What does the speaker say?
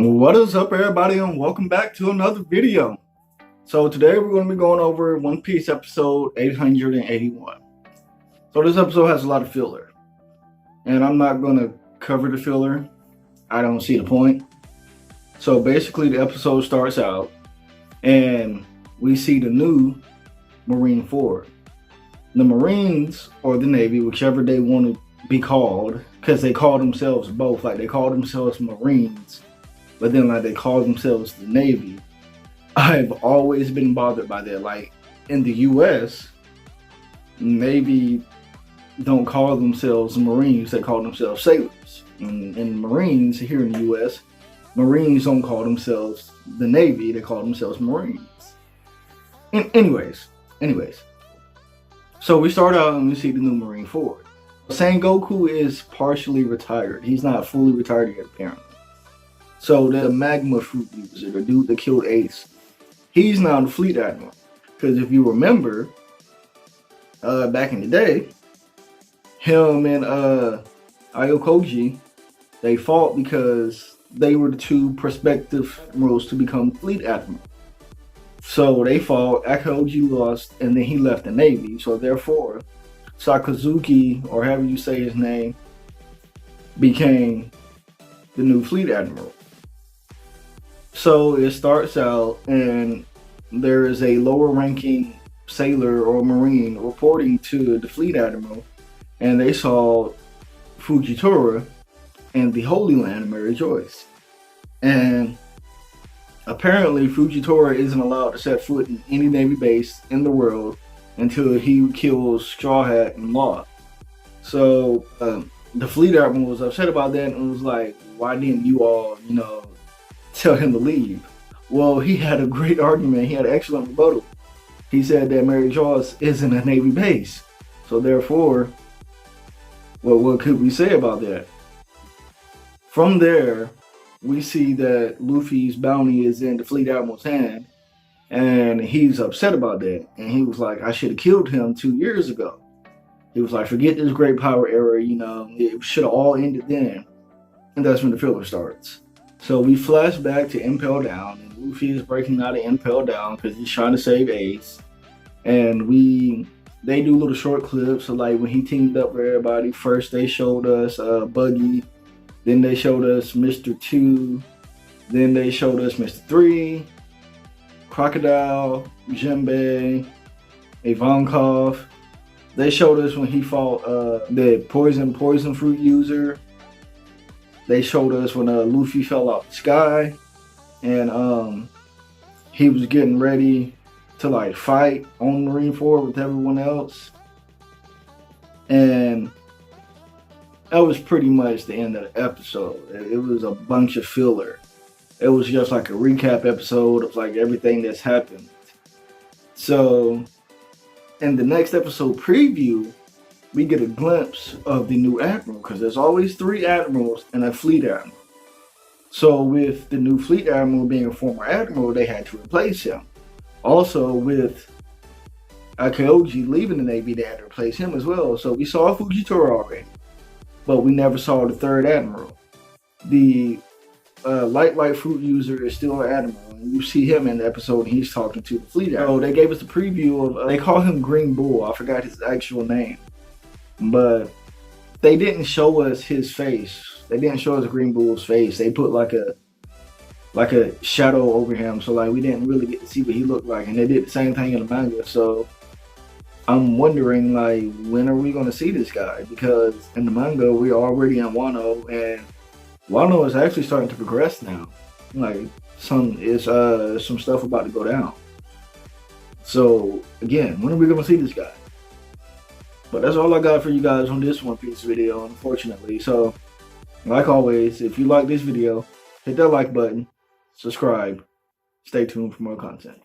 What is up, everybody, and welcome back to another video. So today we're going to be going over One Piece episode 881. So this episode has a lot of filler, and I'm not going to cover the filler. I don't see the point. So basically the episode starts out and we see the new Marine Ford. The Marines, or the Navy, whichever they want to be called, because they call themselves both. Like, they call themselves Marines, but then like they call themselves the Navy. I've always been bothered by that. Like, in the US, Navy don't call themselves Marines, they call themselves sailors. And Marines here in the US, Marines don't call themselves the Navy, they call themselves Marines. Anyways. So we start out and we see the new Marine Ford. Sengoku is partially retired. He's not fully retired yet, apparently. So the magma fruit user, the dude that killed Ace, he's now the fleet admiral. Because if you remember, back in the day, him and Ayokoji, they fought because they were the two prospective admirals to become fleet admiral. So they fought, Ayokoji lost, and then he left the Navy. So therefore, Sakazuki, or however you say his name, became the new fleet admiral. So it starts out and there is a lower ranking sailor or Marine reporting to the fleet admiral, and they saw Fujitora and the Holy Land Mary Joyce. And apparently Fujitora isn't allowed to set foot in any Navy base in the world until he kills Straw Hat and Law. So the fleet admiral was upset about that and was like, why didn't you all, tell him to leave? Well, he had a great argument. He had an excellent rebuttal. He said that Mary Joyce isn't a Navy base. So therefore, what could we say about that? From there, we see that Luffy's bounty is in the fleet admiral's hand, and he's upset about that. And he was like, I should have killed him 2 years ago. He was like, forget this great power era, it should have all ended then. And that's when the filler starts. So we flash back to Impel Down, and Luffy is breaking out of Impel Down because he's trying to save Ace. And they do little short clips. So like when he teamed up with everybody, first they showed us Buggy, then they showed us Mr. 2, then they showed us Mr. 3, Crocodile, Jinbei, Ivankov. They showed us when he fought the poison fruit user. They showed us when Luffy fell out the sky, and he was getting ready to like fight on Marine Ford with everyone else. And that was pretty much the end of the episode. It was a bunch of filler. It was just like a recap episode of like everything that's happened. So in the next episode preview, we get a glimpse of the new admiral, because there's always 3 admirals and a fleet admiral. So with the new fleet admiral being a former admiral, they had to replace him. Also with Ayokoji leaving the Navy, they had to replace him as well. So we saw Fujitora already, but we never saw the 3rd admiral. The light fruit user is still an admiral, and you see him in the episode and he's talking to the fleet admiral. So they gave us the preview of, they call him Green Bull, I forgot his actual name. But they didn't show us his face. They didn't show us Green Bull's face. They put like a shadow over him, so like we didn't really get to see what he looked like. And they did the same thing in the manga. So I'm wondering, like, when are we gonna see this guy? Because in the manga we're already in Wano, and Wano is actually starting to progress now. Like some stuff about to go down. So again, when are we gonna see this guy? But that's all I got for you guys on this One Piece video, unfortunately. So, like always, if you like this video, hit that like button, subscribe, stay tuned for more content.